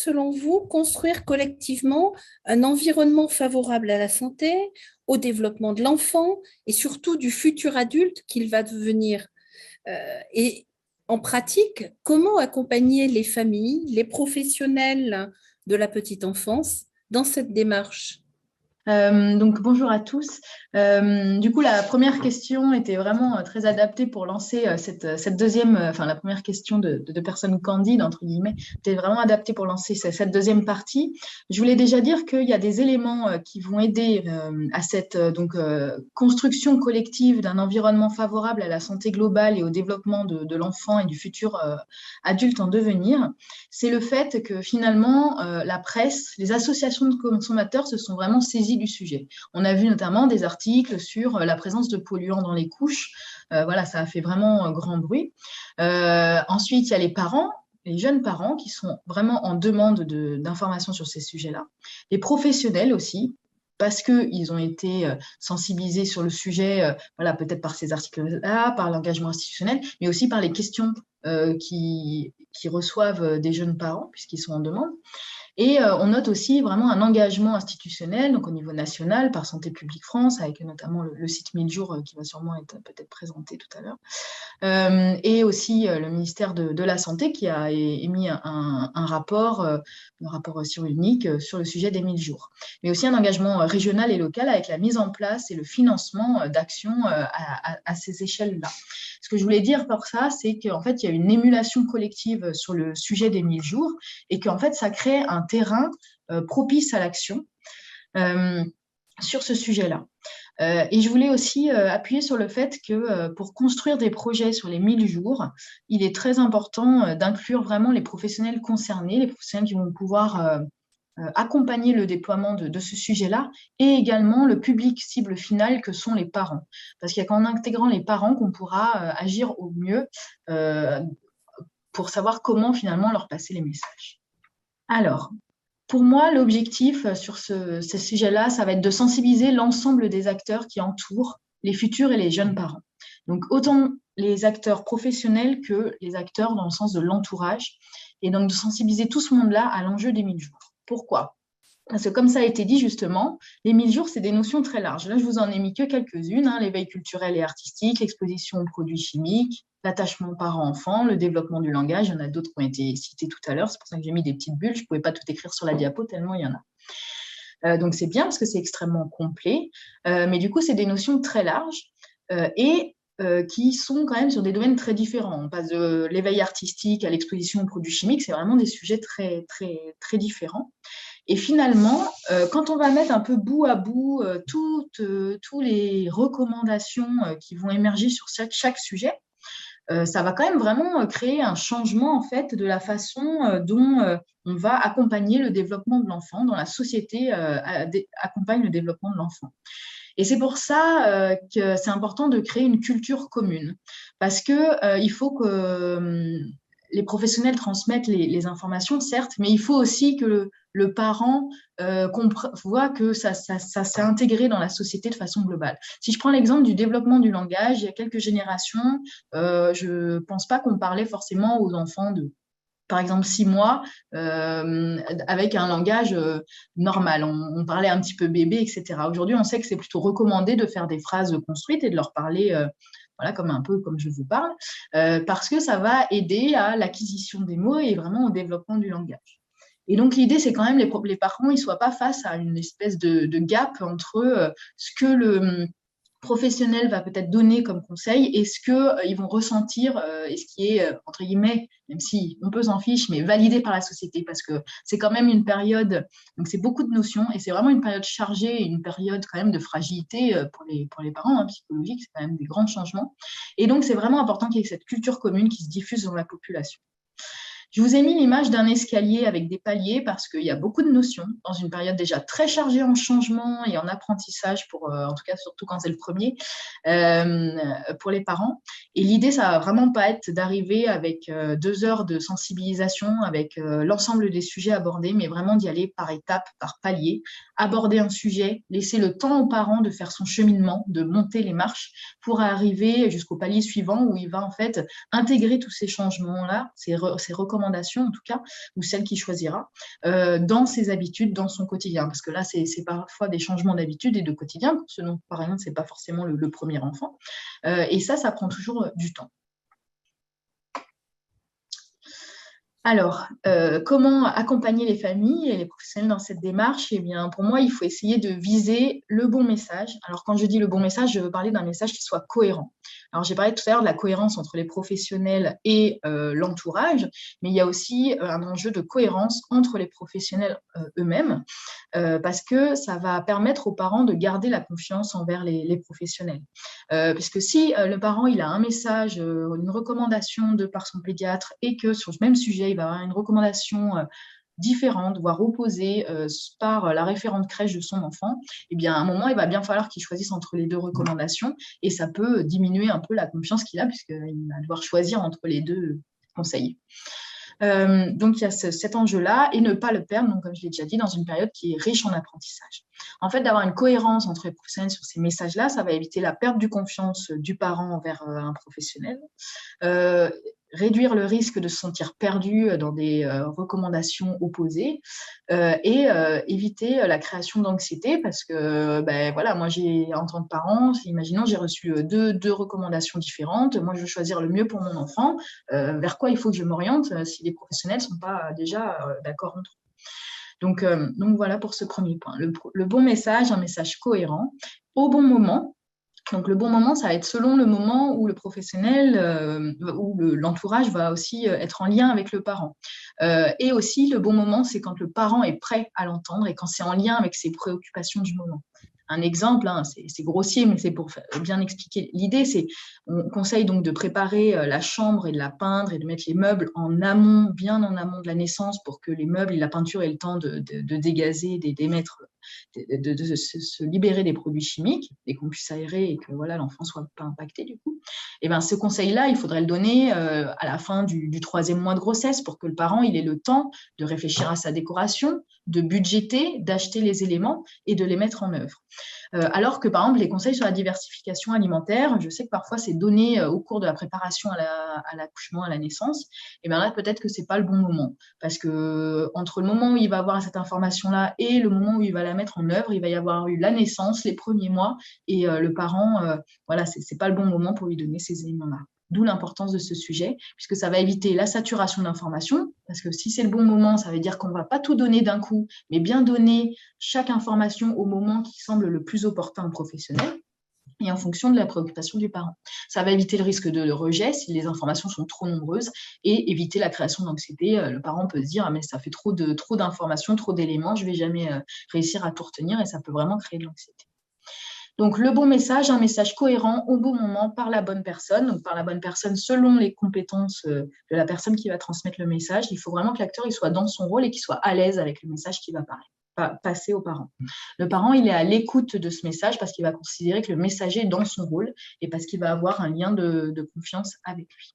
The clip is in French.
selon vous, construire collectivement un environnement favorable à la santé, au développement de l'enfant et surtout du futur adulte qu'il va devenir? Et en pratique, comment accompagner les familles, les professionnels de la petite enfance dans cette démarche? Donc bonjour à tous. Du coup, la première question était vraiment très adaptée pour lancer cette deuxième, enfin la première question de personnes candides, entre guillemets, était vraiment adaptée pour lancer cette deuxième partie. Je voulais déjà dire qu'il y a des éléments qui vont aider à cette construction collective d'un environnement favorable à la santé globale et au développement de l'enfant et du futur adulte en devenir. C'est le fait que finalement, la presse, les associations de consommateurs se sont vraiment saisies du sujet. On a vu notamment des articles sur la présence de polluants dans les couches. Voilà, ça a fait vraiment grand bruit. Ensuite, il y a les jeunes parents qui sont vraiment en demande d'informations sur ces sujets-là. Les professionnels aussi, parce qu'ils ont été sensibilisés sur le sujet, voilà, peut-être par ces articles-là, par l'engagement institutionnel, mais aussi par les questions qui reçoivent des jeunes parents, puisqu'ils sont en demande. Et on note aussi vraiment un engagement institutionnel, donc au niveau national, par Santé publique France, avec notamment le site 1000 jours qui va sûrement être peut-être présenté tout à l'heure. Et aussi le ministère de la Santé qui a émis un rapport, le rapport sur unique sur le sujet des 1000 jours. Mais aussi un engagement régional et local avec la mise en place et le financement d'actions à ces échelles-là. Ce que je voulais dire par ça, c'est qu'en fait, il y a une émulation collective sur le sujet des 1000 jours et qu'en fait, ça crée un terrain propice à l'action sur ce sujet-là. Et je voulais aussi appuyer sur le fait que pour construire des projets sur les 1000 jours, il est très important d'inclure vraiment les professionnels concernés, les professionnels qui vont pouvoir accompagner le déploiement de ce sujet-là et également le public cible final que sont les parents. Parce qu'il y a qu'en intégrant les parents qu'on pourra agir au mieux pour savoir comment finalement leur passer les messages. Alors, pour moi, l'objectif sur ce sujet-là, ça va être de sensibiliser l'ensemble des acteurs qui entourent les futurs et les jeunes parents. Donc, autant les acteurs professionnels que les acteurs dans le sens de l'entourage, et donc de sensibiliser tout ce monde-là à l'enjeu des 1000 jours. Pourquoi ? Parce que comme ça a été dit justement, les 1000 jours, c'est des notions très larges. Là, je vous en ai mis que quelques-unes, l'éveil culturel et artistique, l'exposition aux produits chimiques, l'attachement parent-enfant, le développement du langage. Il y en a d'autres qui ont été cités tout à l'heure. C'est pour ça que j'ai mis des petites bulles. Je ne pouvais pas tout écrire sur la diapo tellement il y en a. Donc, c'est bien parce que c'est extrêmement complet. Mais du coup, c'est des notions très larges et qui sont quand même sur des domaines très différents. On passe de l'éveil artistique à l'exposition aux produits chimiques. C'est vraiment des sujets très, très, très différents. Et finalement, quand on va mettre un peu bout à bout toutes les recommandations qui vont émerger sur chaque sujet, ça va quand même vraiment créer un changement en fait de la façon dont on va accompagner le développement de l'enfant, dont la société accompagne le développement de l'enfant. Et c'est pour ça que c'est important de créer une culture commune, parce que il faut que les professionnels transmettent les informations, certes, mais il faut aussi que le parent voit que ça s'est intégré dans la société de façon globale. Si je prends l'exemple du développement du langage, il y a quelques générations, je ne pense pas qu'on parlait forcément aux enfants de, par exemple, 6 mois, avec un langage normal. On parlait un petit peu bébé, etc. Aujourd'hui, on sait que c'est plutôt recommandé de faire des phrases construites et de leur parler voilà, comme un peu comme je vous parle, parce que ça va aider à l'acquisition des mots et vraiment au développement du langage. Et donc, l'idée, c'est quand même les parents, ils ne soient pas face à une espèce de gap entre ce que le professionnel va peut-être donner comme conseil et ce qu'ils vont ressentir et ce qui est, entre guillemets, même si on peut s'en fiche, mais validé par la société, parce que c'est quand même une période, donc c'est beaucoup de notions, et c'est vraiment une période chargée, une période quand même de fragilité pour les parents, psychologiques, c'est quand même des grands changements. Et donc, c'est vraiment important qu'il y ait cette culture commune qui se diffuse dans la population. Je vous ai mis l'image d'un escalier avec des paliers parce qu'il y a beaucoup de notions dans une période déjà très chargée en changement et en apprentissage, en tout cas surtout quand c'est le premier, pour les parents. Et l'idée, ça va vraiment pas être d'arriver avec 2 heures de sensibilisation avec l'ensemble des sujets abordés, mais vraiment d'y aller par étapes, par paliers, aborder un sujet, laisser le temps aux parents de faire son cheminement, de monter les marches pour arriver jusqu'au palier suivant où il va en fait intégrer tous ces changements-là, ces recommandations recommandations, en tout cas, ou celle qu'il choisira, dans ses habitudes, dans son quotidien. Parce que là, c'est parfois des changements d'habitude et de quotidien, pour ceux dont, par exemple, ce n'est pas forcément le premier enfant. Et ça prend toujours du temps. Alors, comment accompagner les familles et les professionnels dans cette démarche? Eh bien, pour moi, il faut essayer de viser le bon message. Alors, quand je dis le bon message, je veux parler d'un message qui soit cohérent. Alors, j'ai parlé tout à l'heure de la cohérence entre les professionnels et l'entourage, mais il y a aussi un enjeu de cohérence entre les professionnels eux-mêmes, parce que ça va permettre aux parents de garder la confiance envers les professionnels. Puisque si le parent il a un message, une recommandation de par son pédiatre et que sur le même sujet, il va avoir une recommandation différente, voire opposée par la référente crèche de son enfant, eh bien, à un moment, il va bien falloir qu'il choisisse entre les deux recommandations et ça peut diminuer un peu la confiance qu'il a puisqu'il va devoir choisir entre les deux conseils. Donc, il y a cet enjeu-là et ne pas le perdre, donc, comme je l'ai déjà dit, dans une période qui est riche en apprentissage. En fait, d'avoir une cohérence entre les professionnels sur ces messages-là, ça va éviter la perte de confiance du parent envers un professionnel, réduire le risque de se sentir perdu dans des recommandations opposées et éviter la création d'anxiété parce que voilà, moi en tant que parent, imaginons j'ai reçu deux recommandations différentes, moi je veux choisir le mieux pour mon enfant, vers quoi il faut que je m'oriente si les professionnels ne sont pas déjà d'accord entre eux. Donc voilà pour ce premier point. Le bon message, un message cohérent, au bon moment. Donc, le bon moment, ça va être selon le moment où le professionnel ou l'entourage va aussi être en lien avec le parent. Et aussi, le bon moment, c'est quand le parent est prêt à l'entendre et quand c'est en lien avec ses préoccupations du moment. Un exemple, hein, c'est grossier, mais c'est pour bien expliquer. L'idée, c'est on conseille donc de préparer la chambre et de la peindre et de mettre les meubles en amont, bien en amont de la naissance pour que les meubles et la peinture aient le temps de dégazer, d'émettre, de se libérer des produits chimiques et qu'on puisse aérer et que voilà, l'enfant ne soit pas impacté du coup. Et ben, ce conseil-là, il faudrait le donner à la fin du 3e mois de grossesse pour que le parent il ait le temps de réfléchir à sa décoration, de budgéter, d'acheter les éléments et de les mettre en œuvre. Alors que, par exemple, les conseils sur la diversification alimentaire, je sais que parfois c'est donné au cours de la préparation à l'accouchement, à la naissance, et bien là, peut-être que ce n'est pas le bon moment. Parce que entre le moment où il va avoir cette information-là et le moment où il va la mettre en œuvre, il va y avoir eu la naissance, les premiers mois, et le parent, voilà, ce n'est pas le bon moment pour lui donner ces éléments-là. D'où l'importance de ce sujet, puisque ça va éviter la saturation d'informations, parce que si c'est le bon moment, ça veut dire qu'on ne va pas tout donner d'un coup, mais bien donner chaque information au moment qui semble le plus opportun au professionnel et en fonction de la préoccupation du parent. Ça va éviter le risque de rejet si les informations sont trop nombreuses et éviter la création d'anxiété. Le parent peut se dire « mais ça fait trop d'informations, trop d'éléments, je ne vais jamais réussir à tout retenir » et ça peut vraiment créer de l'anxiété. Donc, le bon message, un message cohérent au bon moment par la bonne personne, donc par la bonne personne selon les compétences de la personne qui va transmettre le message. Il faut vraiment que l'acteur soit dans son rôle et qu'il soit à l'aise avec le message qui va passer au parent. Le parent, il est à l'écoute de ce message parce qu'il va considérer que le messager est dans son rôle et parce qu'il va avoir un lien de confiance avec lui.